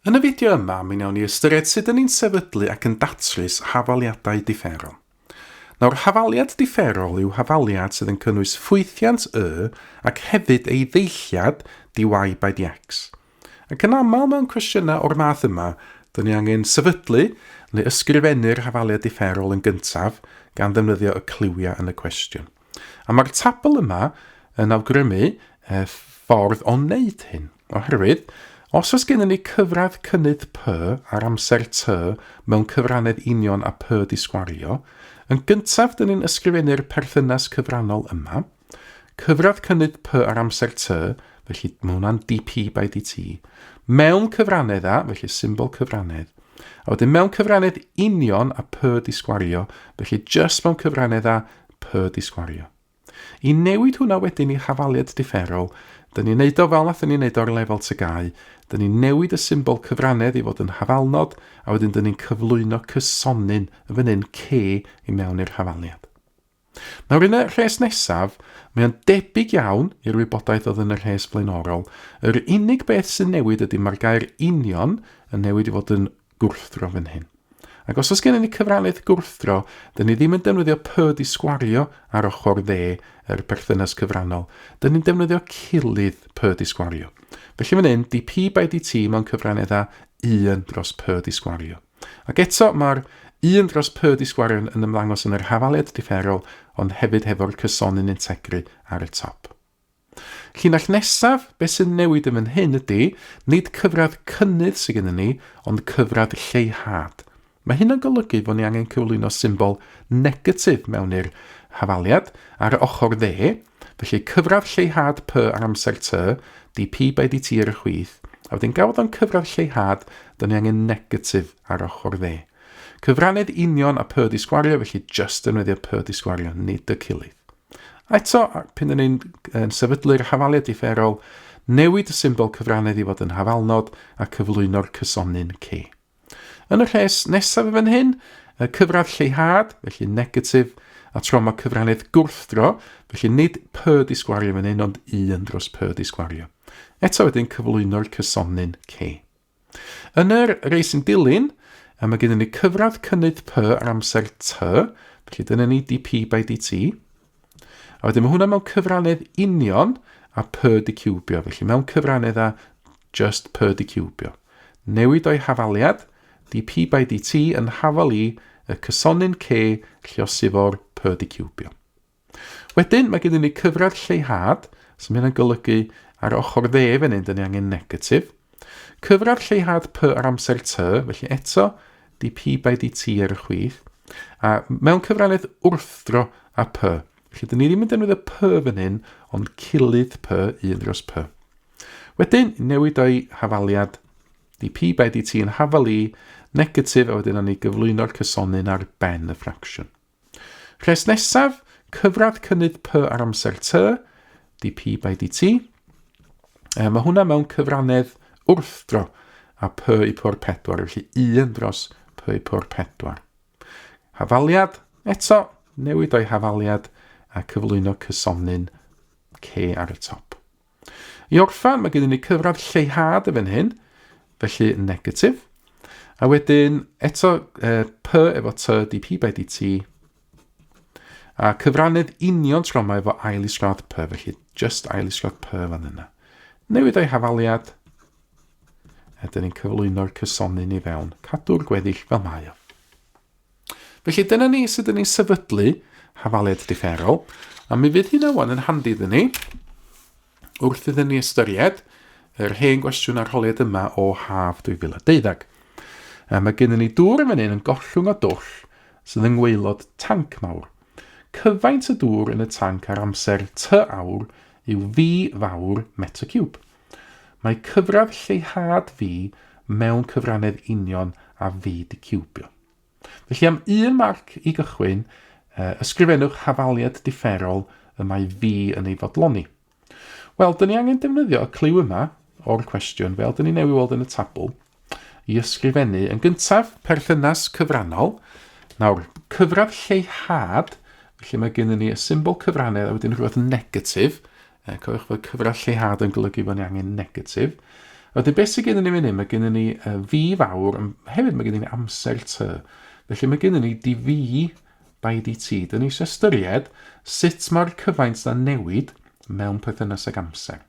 Yn y fideo yma, mi wnawn ni ystyried sut ni'n sefydlu ac yn datrys hafaliadau differol. Nawr, hafaliad differol yw hafaliad sydd yn cynnwys ffwythiant ac hefyd ei ddeilliad dy/dx. Ac yn aml mewn cwestiynau o'r math yma, dyn ni angen sefydlu neu ysgrifennu'r hafaliad differol yn gyntaf gan ddefnyddio y cliwiau yn y cwestiwn. A mae'r tabl yma yn awgrymu ffordd o wneud hyn, oherwydd os oes gennym ni cyfradd cynnydd P ar amser T mewn cyfrannedd union a P disgwario, yn gyntaf dyn ni'n ysgrifennu'r perthynas cyfrannol yma, cyfradd cynnydd P ar amser T, felly mae hwnna'n dp/dt, mewn cyfrannedd A, felly symbol cyfrannedd, a wedyn mewn cyfrannedd union a P disgwario, felly just mewn cyfrannedd A, P disgwario. I newid hwnna wedyn i hafaliad differol, dyn ni'n neud o fel nath ni'n neud o'r lefel tygau, dyn ni'n newid y symbol cyfrannedd i fod yn hafalnod, a wedyn dyn ni'n cyflwyno cysonyn y fan hyn C i mewn i'r hafaliad. Nawr yn y rhes nesaf, mae o'n debyg iawn i'r wybodaeth oedd yn y rhes blaenorol. Yr unig beth sy'n newid ydy mae'r gair union yn newid i fod yn gwrthro fan hyn. Ac os oes gennym ni cyfrannydd gwrthro, dyn ni ddim yn defnyddio P disgwario ar ochr dde yr perthynas cyfrannol. Dyn ni'n defnyddio cilydd P disgwario. Felly fan hyn, dp/dt mewn cyfrannedd A 1 dros P disgwario. Ac eto mae'r 1 dros P disgwario yn ymddangos yn yr hafaliad differol, ond hefyd hefo'r cysonyn integri ar y top. Llinell nesaf, beth sy'n newid yn fan hyn ydy, nid cyfradd cynnydd sydd gennym ni, ond cyfradd lleihad. Mae hyn yn golygu bod ni angen cyflwyno symbol negatif mewn i'r hafaliad ar y ochr dde, felly cyfradd lleihad P ar amser T, dp/dt ar y chwith, a wedyn gawod o'n cyfradd lleihad, dyn ni angen negatif ar ochr dde. Cyfrannedd union a P disgwario, felly just yn weddi'r P disgwario, nid y cilydd. Eto, pan dyn ni'n sefydlu'r hafaliad differol, newid y symbol cyfrannedd i fod yn hafalnod a cyflwyno'r cysonyn C. Yn y rhes nesaf fan hyn, cyfradd lleihad, felly negatif, a tro mae cyfrannedd gwrthro, felly nid P disgwario fan hyn, ond 1 dros P disgwario. Eto wedyn cyflwyno'r cysonyn C. Yn yr rei sy'n dilyn, mae gennym ni cyfradd cynnydd P ar amser T, felly dyna ni dp/dt, a wedyn mae hwnna mewn cyfrannedd union a P dicwbio, felly mewn cyfrannedd a just P dicwbio. Newid o'i hafaliad, dp/dt yn hafalu y cysonyn C lluosif o'r P dicwbio. Wedyn mae gennym ni cyfradd lleihad, sy'n mynd yn golygu ar ochr dde fan hyn, dyn ni angen negatif. Cyfradd lleihad P ar amser T, felly eto dp/dt ar y chwith, a mewn cyfrannedd wrthro a P, felly dyn ni ddim yn defnyddio P fan hyn, ond cilydd P 1 dros P. Wedyn, newid o'i hafaliad, dp/dt yn hafalu negatif, a wedyn ni gyflwyno'r cysonyn ar ben y ffracsiwn. Rhes nesaf, cyfradd cynnydd P ar amser T, dp/dt. Mae hwnna mewn cyfrannedd wrthro a P i pwr 4, felly 1 dros P i pwr 4. Hafaliad, eto, newid o'i hafaliad a cyflwyno cysonyn C ar y top. I orffan, mae gennym ni cyfradd lleihad y fan hyn, felly negatif. A wedyn, eto, P efo T dp/dt, a cyfrannedd union tro yma efo ail isgradd P, felly just ail isgradd P fan yna. Newid o'i hafaliad, a dyn ni'n cyflwyno'r cysonyn i fewn, cadw'r gweddill fel mae o. Felly dyna ni sydd yn ei sefydlu hafaliad differol, a mi fydd hynna wan yn handi ddyn ni, wrth iddyn ni ystyried yr hen gwestiwn arholiad yma o Haf 2012. Mae gennym ni dŵr yn fan hyn yn gollwng o dwll sydd yn ngwaelod tanc mawr. Cyfaint y dŵr yn y tanc ar amser T awr yw V fawr metr cwb. Mae cyfradd lleihad V mewn cyfrannedd union a V dicwbio. Felly am 1 marc i gychwyn, ysgrifennwch hafaliad differol y mae V yn ei fodloni. Wel, dyn ni angen defnyddio y cliw yma o'r cwestiwn fel dyn ni newydd weld yn y tabl i ysgrifennu yn gyntaf perthynas cyfrannol. Nawr, cyfradd lleihad, felly mae gennym ni y symbol cyfrannedd a wedyn rhywbeth negatif. Cofiwch fod cyfradd lleihad yn golygu bod ni angen negatif. Wedyn beth sydd gennym ni fan hyn, mae gennym ni fi fawr, hefyd mae gennym ni amser ty. Felly mae gennym ni dv by dt. Dyna ni eisiau ystyried sut mae'r cyfaint na newid mewn perthynas ag amser.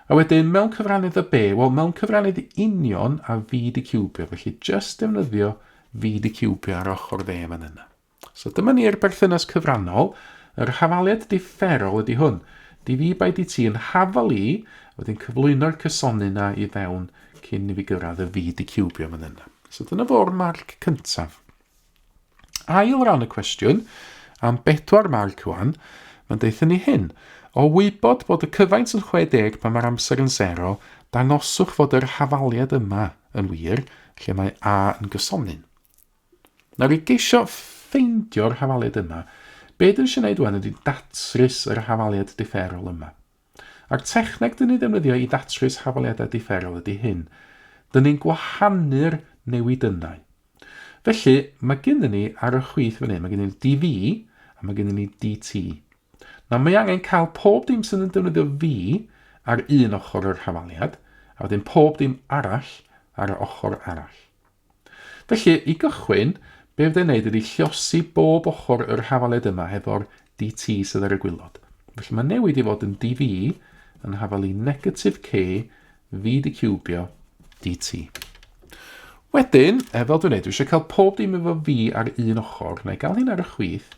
A wedyn, mewn cyfrannydd y B, wel, mewn cyfrannydd union a fi di cwbio, felly just defnyddio fi di cwbio ar ochr dde fan yna. So dyma ni'r berthynas cyfrannol. Yr hafaliad differol ydy hwn. dv by dt yn hafalu, wedyn cyflwyno'r cysonu na i fewn cyn i fi gyrraedd y fi di cwbio fan yna. So dyna fo'r marc cyntaf. Ail ran y cwestiwn, am 4 marc wan, mae'n deithio ni hyn. O wybod bod y cyfaint yn 60 pan mae'r amser yn 0, dangoswch fod yr hafaliad yma yn wir, lle mae a yn gysonyn. Nawr i geisio ffeindio'r hafaliad yma, be dyn eisiau gwneud wan ydy datrys yr hafaliad differol yma. A'r techneg dyn ni ddefnyddio i datrys hafaliadau differol ydy hyn. Dyn ni'n gwahanu'r newidynau. Felly, mae gennym ni ar y chwith fan hyn, mae gennym ni dv a mae gennym ni dt. Nawr mae angen cael pob dim sydd yn defnyddio fi ar un ochr yr hafaliad, a wedyn pob dim arall ar y ochr arall. Felly, i gychwyn, be fydda'n neud ydy llosi bob ochr yr hafaliad yma hefo'r dt sydd ar y gwylod. Felly mae newid i fod yn dv yn hafalu negatif k fi di cwbio dt. Wedyn, fel dwi'n neud, dwi eisiau cael pob dim efo fi ar un ochr, neu gael hyn ar y chwith.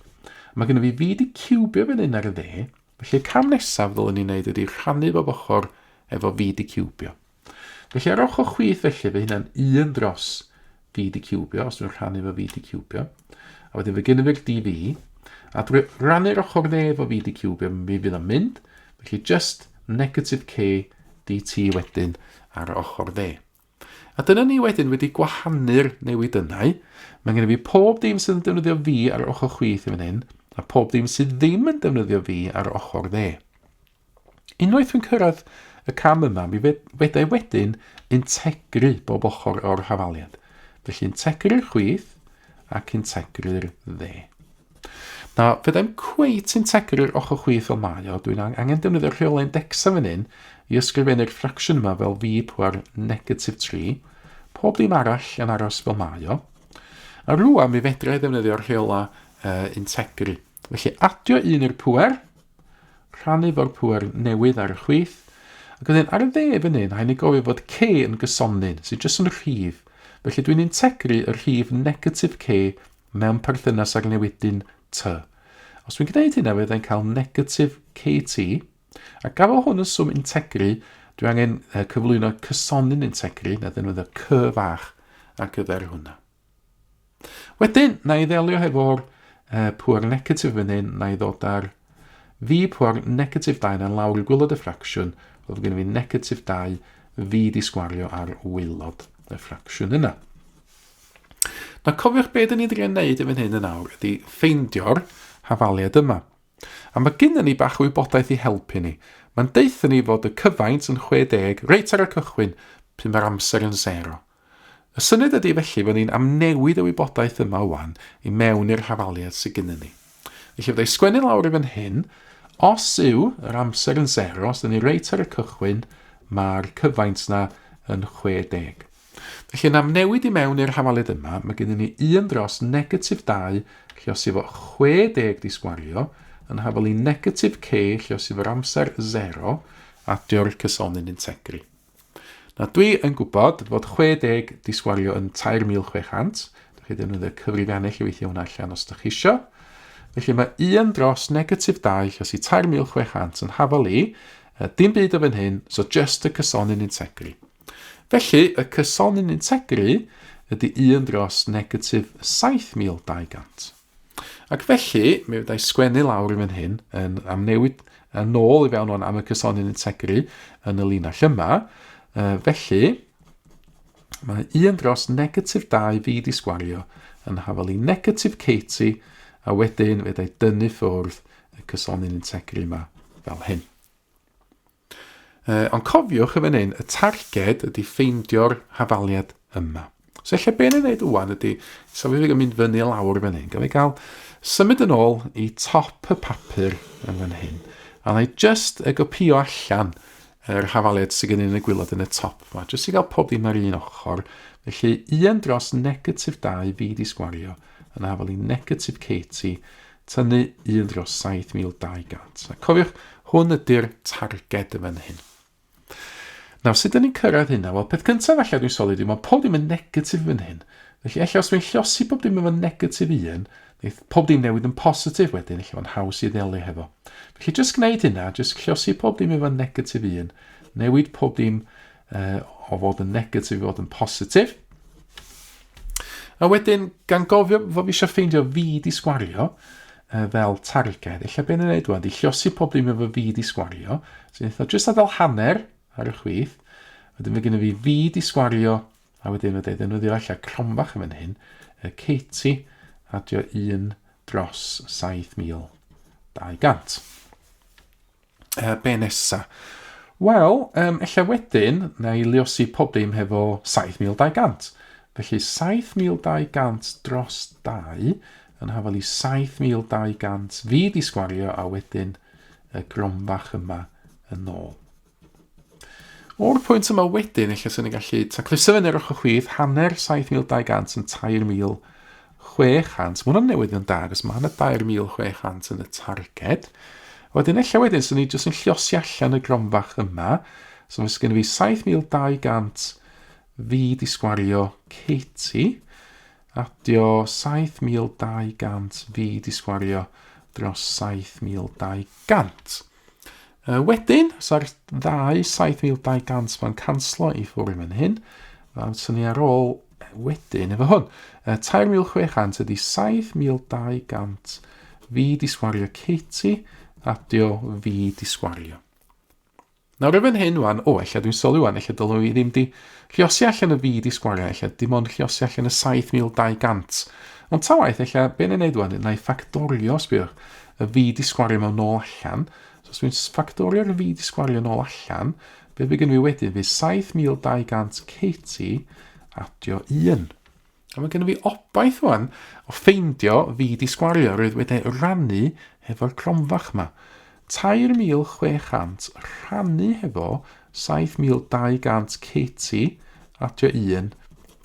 Mae gennym fi di cwbio fan hyn ar y dde, felly y cam nesaf ddylwn ni'n neud ydy rhannu bob ochr efo fi di cwbio. Felly ar ochr chwith felly, fe hynna'n 1 dros fi di cwbio, os dwi'n rhannu efo fi di cwbio. A wedyn fe gennym fi'r dv, a dwi'n rhannu'r ochr dde efo fi di cwbio, mi fydd yn mynd, felly just negatif k dt wedyn ar y ochr dde. A dyna ni wedyn wedi gwahanu'r newidynau. Mae gennym fi pob dim sydd yn defnyddio fi ar ochr chwith fan hyn, a pob dim sydd ddim yn defnyddio fi ar ochr dde. Unwaith fi'n cyrraedd y cam yma, mi fedai wedyn integru bob ochr o'r hafaliad. Felly integru'r chwith ac integru'r dde. Na, fydda'n cweit integru'r ochr chwith fel mae o, dwi'n angen defnyddio'r rheolau dexa fan hyn i ysgrifennu'r ffracsiwn yma fel fi pŵar negatif 3, pob dim arall yn aros fel mae o. A rwan mi fedra i ddefnyddio'r rheola integru. Felly adio 1 i'r pŵer, rhannu fo'r pŵer newydd ar y chwith, ac wedyn ar y dde fan hyn, ha'n i gofio fod k yn gysonyn, sydd jyst yn rhif. Felly dwi'n integru y rhif negatif k mewn perthynas ag newidyn t. Os dwi'n gwneud hynna, fyddai'n cael negatif kt, a gafo hwn yn swm integru, dwi angen cyflwyno cysonyn integru, na ddefnyddio c fach ar gyfer hwnna. Wedyn, na i ddelio hefo'r pŵer negatif fan hyn, na i ddod ar fi pŵer negatif 2 na lawr i gwylod y ffracsiwn, oedd gen i fi negatif 2 fi di sgwario ar wylod y ffracsiwn yna. Na cofiwch beth dyn ni wedi gwneud fan hyn yn awr ydy ffeindio'r hafaliad yma. A mae gennym ni bach o wybodaeth i helpu ni. Mae'n deithio ni fod y cyfaint yn 60 reit ar y cychwyn pan mae'r amser yn 0. Y syniad ydy felly fod ni'n amnewid y wybodaeth yma wan i mewn i'r hafaliad sydd gennym ni. Felly fyddai sgwennu lawr i fan hyn, os yw yr amser yn 0, os dyn ni reit ar y cychwyn, mae'r cyfaint na yn 60. Felly yn amnewid i mewn i'r hafaliad yma, mae gennym ni 1 dros negatif 2, lle os efo 60 di sgwario, yn hafalu negatif k, lle os efo'r amser 0, adio'r cysonyn integru. Na dwi yn gwybod fod 60 di sgwario yn 3600, dych chi ddefnyddio cyfrifiannau lle weithio hwnna allan os ydych chi isio. Felly mae 1 dros negatif 2, lle os i 3600 yn hafalu, dim byd o fan hyn, so just y cysonyn integru. Felly, y cysonyn integru ydy 1 dros negatif 7200. Ac felly, mi fyddai sgwennu lawr i fan hyn, yn amnewid yn ôl i fewn am y cysonyn integru yn y linell yma. Felly, mae 1 dros negatif 2 fi di sgwario yn hafalu negatif kt, a wedyn fyddai dynnu ffwrdd y cysonyn integru yma fel hyn. Ond cofiwch y fan hyn, y targed ydy ffeindio'r hafaliad yma. So lle be ni'n neud wwan ydy, so fi mynd fyny lawr fan hyn, gaf i gael symud yn ôl i top y papur yn fan hyn. A na i just y gopio allan hafaliad sydd gen yn y gwylod yn y top yma. Jyst i gael pob dim ar un ochr. Felly 1 dros negatif 2 fi di sgwario yn hafal i negatif Katie tynnu 1 dros 7,200. Cofiwch, hwn ydy'r targed y fan hyn. Nawr, sut ydyn ni'n cyrraedd hynna? Wel, peth cyntaf falle dwi'n soli, mae pob dim yn negatif fan hyn. Felly, eich os dwi'n llosi pob dim yn negatif 1, neu pob dim newid yn positif wedyn, eich o'n haws i ddelu hefo. Felly, jyst gwneud hynna, jyst llosi pob dim yn negatif 1, newid pob dim o fod yn negatif i fod yn positif. A wedyn, gan gofio fod fi eisiau ffeindio fi di sgwario fel targed, eich be'n yn neud wan, di llosi pob dim efo fi di sgwario, sy'n eitha jyst adael hanner ar y chwith, wedyn fe gyda fi di sgwario, a wedyn fe ddefnyddio allan cromfach yn fan hyn, Katie, adio 1 dros 7,200. Be nesa? Wel, eich wedyn, na i luosi pob dim hefo 7,200. Felly 7,200 dros 2 yn hafal i 7,200 fi di sgwario a wedyn y gromfach yma yn ôl. O'r pwynt yma wedyn, eich sy'n ni'n gallu tacluso fyny ar ochr chwith, hanner 7,200 yn 3,600. Mae hwnna'n newydd yn da, cos mae yna 2,600 yn y targed. Wedyn, eich wedyn, sy'n ni jyst yn llosi allan y gromfach yma. So, mae sgyn fi 7,200 fi di sgwario Katie. Adio 7,200 fi di sgwario dros 7,200. Wedyn, so'r 7,200 ma'n canslo i ffwrdd yn hyn. Sy'n ni ar ôl wedyn efo hwn. 3,600 ydy 7,200 fi di sgwario Katie adio fi di sgwario. Nawr efo'n hyn wan, eich dwi'n soli wan, eich dylwn i ddim di lliosi allan y fi di sgwario, eich dim ond lliosi allan y 7,200. Ond ta waith, eich be'n ei wneud wan, yna i ffactorio, sbiwch, y fi di sgwario mewn nôl allan. So, os dwi'n ffactorio'r fi di sgwario nôl allan, be fe gen i wedyn fydd 7,200 Katie adio 1. A mae gen i fi obaith wan o ffeindio fi di sgwario roedd wedi rannu efo'r cromfach yma. 3,600 rhannu hefo 7,200 Katie adio 1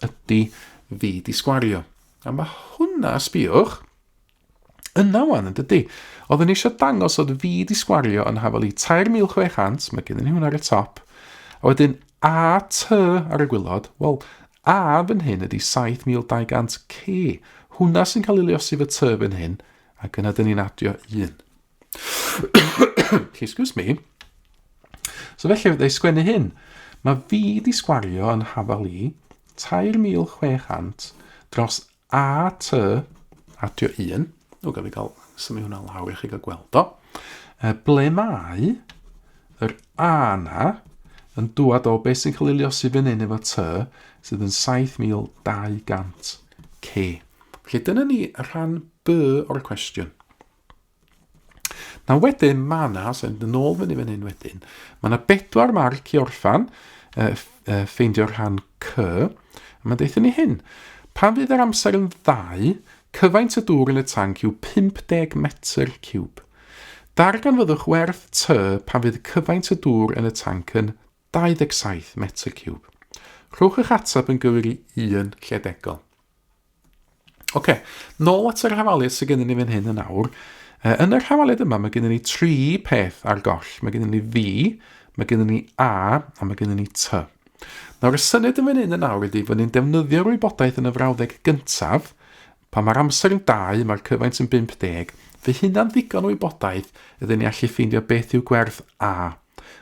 ydy fi di sgwario. A mae hwnna, sbiwch, yna wan yn dydy. Oedden ni eisiau dangos oedd fi di sgwario yn hafal i 3,600, mae gen i hwnna ar y top. A wedyn A T ar y gwylod, wel, A fan hyn ydy 7,200 K. Hwna sy'n cael ei liosi fy T fan hyn, ac yna dyn ni'n adio 1. Excuse me. So felly fydda i sgwennu hyn. Mae fi di sgwario yn hafal i 3,600 dros A T adio 1. Gael fi gael symud hwnna lawr i chi gael gweld o. Ble mae yr A na yn dŵad o beth sy'n cael ei liosi fan hyn efo T sydd yn 7,200 K. Felly dyna ni rhan B o'r cwestiwn. Na wedyn mae yna, sy'n dyn ôl fan hyn wedyn, mae yna 4 marc i orffan, ffeindio'r rhan C, a mae'n deithio ni hyn. Pan fydd yr amser yn 2, cyfaint y dŵr yn y tanc yw 50 metr ciwb. Darganfyddwch werth T pan fydd cyfaint y dŵr yn y tanc yn 27 metr ciwb. Rhowch eich ateb yn gywir i 1 lledegol. Nôl at yr hafaliad sydd gennym ni fan hyn yn awr. Yn yr hafaliad yma, mae gennym ni 3 peth ar goll. Mae gennym ni fi, mae gennym ni A, a mae gennym ni T. Nawr, y syniad yn fan hyn yn awr ydy fod ni'n defnyddio'r wybodaeth yn y frawddeg gyntaf, pan mae'r amser yn 2, mae'r cyfaint yn 50, fe hynna'n ddigon o wybodaeth ydyn ni allu ffeindio beth yw gwerth A.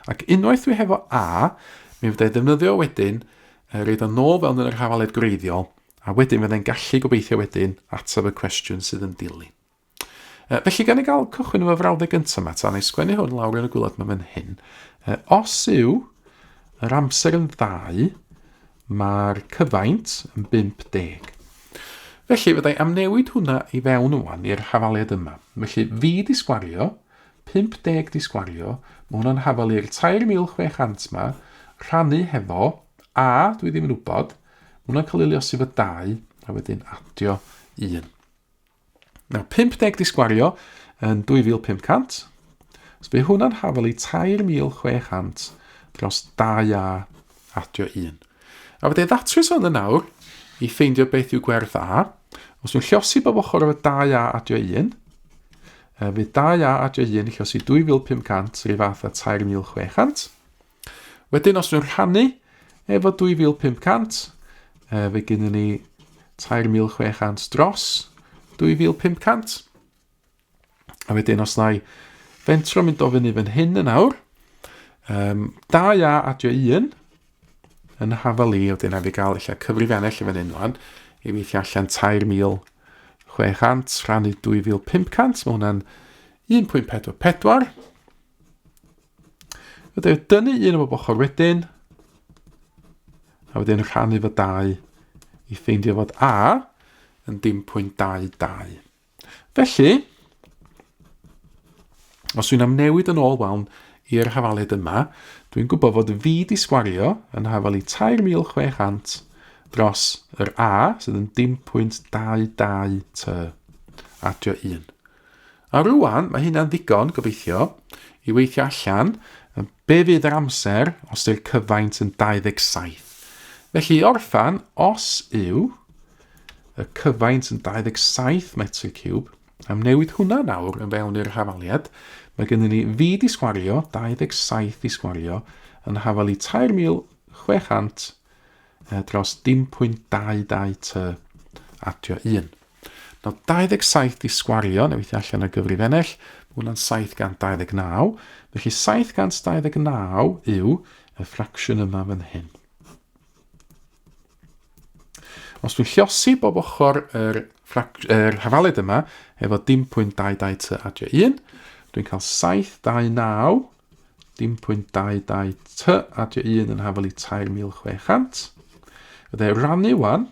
Ac unwaith dwi hefo A, mi fyddai defnyddio wedyn, reid o nôl fel yn yr hafaliad gwreiddiol, a wedyn fyddai'n gallu gobeithio wedyn ateb y cwestiwn sydd yn dilyn. Felly gan i gael cychwyn efo frawddeg gyntaf yma, ta, neu sgwennu hwn lawr yn y gwylod yma fan hyn. Os yw yr amser yn 2, mae'r cyfaint yn 50. Felly fyddai amnewid hwnna i fewn wan i'r hafaliad yma. Felly fi di sgwario, 50 di sgwario, mae hwnna'n hafal i'r 3,600 yma, rhannu hefo A, dwi ddim yn wybod, mae hwnna'n cael ei liosi fo 2, a wedyn adio 1. Nawr, 50 di sgwario yn 2,500. So, fe hwnna'n hafal i 3,600 dros 2a adio 1. A fe datrys hwn yn nawr i ffeindio beth yw gwerth a. Os dwi'n llosi bob ochr efo 2a adio 1, fe 2a adio 1 i llosi 2500 rhyw fath a 3600. Wedyn os dwi'n rhannu efo 2500, fe gynnu ni 3600 dros 2500. A wedyn os na i fentro mynd o fyny fan hyn yn awr, 2a adio 1 yn hafalu, o dyna fi gael eich cyfrifiannau fan hyn wan, i weithio allan 3600 rhannu 2500, mae hwnna'n 1.44. Wedyn dynnu un o bob ochr wedyn, a wedyn rhannu fo 2 i ffeindio fod a yn 0.22. Felly, os dwi'n amnewid yn ôl wawn i'r hafaliad yma, dwi'n gwybod fod fi di sgwario yn hafalu 3600 dros yr a, sydd yn 0.22 t adio 1. A rwan, mae hynna'n ddigon, gobeithio, i weithio allan be fydd yr amser os yw'r cyfaint yn 27. Felly orffan, os yw y cyfaint yn 27 metr cwb, am newid hwnna nawr yn fewn i'r hafaliad, mae gennym ni fi di sgwario, 27 di sgwario, yn hafalu 3600 dros 0.22 t adio 1. Nawr 27 di sgwario, neu weithio allan o gyfrifennell, hwnna'n 729, felly 729 yw y ffracsiwn yma fan hyn. Os dwi'n llosi bob ochr yr hafaliad yma efo 0.22 t adio 1, dwi'n cael 729, 0.22 t adio 1 yn hafalu 3600. Fydde rannu wan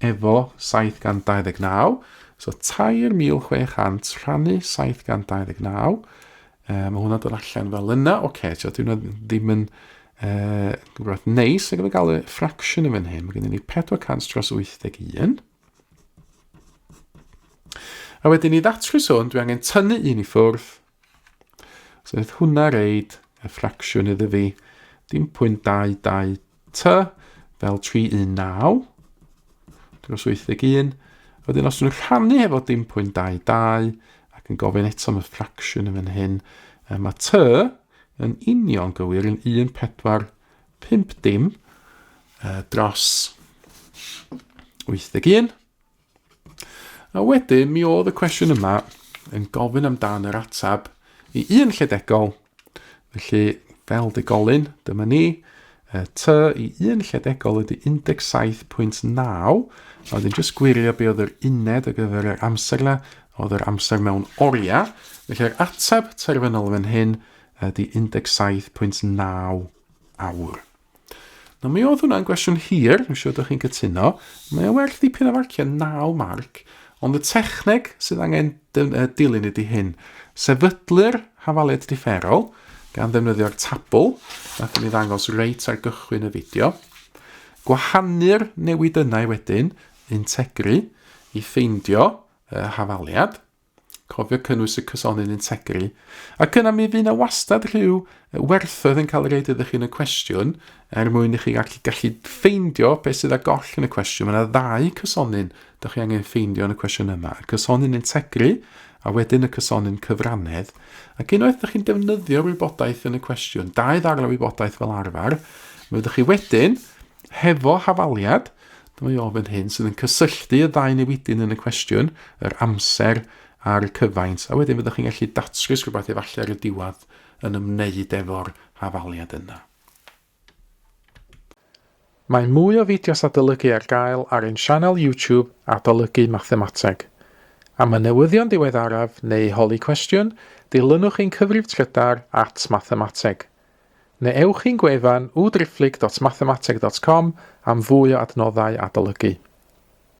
efo 729, so 3600 rhannu 729. Mae hwnna dod allan fel yna. Oce, so dwi'n ddim yn rhywbeth neis, ac yn cael y ffracsiwn yn fan hyn. Mae gennym ni 400 dros 81. A wedyn i datrys hwn, dwi angen tynnu un i ffwrdd. So wnaeth hwnna reid y ffracsiwn iddo fi 0.22 t fel 319 dros 81. Wedyn os dwi'n rhannu efo 0.22 ac yn gofyn eto am y ffracsiwn yn fan hyn, mae t yn union gywir yn 1450 dros 81. A wedyn, mi oedd y cwestiwn yma yn gofyn amdan yr atab i un lledegol. Felly, fel digolyn, dyma ni, t i un lledegol ydy 17.9. A wedyn, jyst gwirio be oedd yr uned o gyfer yr amser yna, oedd yr amser mewn oriau. Felly, yr atab terfynol fan hyn ydy 17.9 awr. Nawr, mi oedd hwnna'n gwestiwn hir, dwi'n siŵr ydych chi'n cytuno. Mae o werth dipyn o farcio 9 marc. Ond y techneg sydd angen dilyn ydy hyn. Sefydlu'r hafaliad differol, gan ddefnyddio'r tabl, nath ni ddangos reit ar gychwyn y fideo. Gwahanu'r newidynau wedyn, integri, i ffeindio hafaliad. Cofio cynnwys y cysonyn integri. Ac yna mi fydd yna wastad rhyw werthoedd yn cael ei reid ydych chi'n y cwestiwn, mwyn i chi gallu ffeindio beth sydd â goll yn y cwestiwn. Mae yna 2 cysonyn ydych chi angen ffeindio yn y cwestiwn yma. Y cysonyn integri, a wedyn y cysonyn cyfrannedd. Ac unwaith ydych chi'n defnyddio wybodaeth yn y cwestiwn, 2 ddarn o wybodaeth fel arfer, mae ydych chi wedyn, hefo hafaliad, dyma i ofyn hyn, sydd yn cysylltu y 2 newidyn yn y cwestiwn, yr amser a'r cyfaint, a wedyn fyddwch chi'n gallu datrys rhywbeth efallai ar y diwedd yn ymwneud efo'r hafaliad yna. Mae mwy o fideos adolygu ar gael ar ein sianel YouTube Adolygu Mathemateg. Am y newyddion diweddaraf neu holi cwestiwn, dilynwch ein cyfrif trydar @mathemateg. Neu ewch i'n gwefan www.mathemateg.com am fwy o adnoddau adolygu.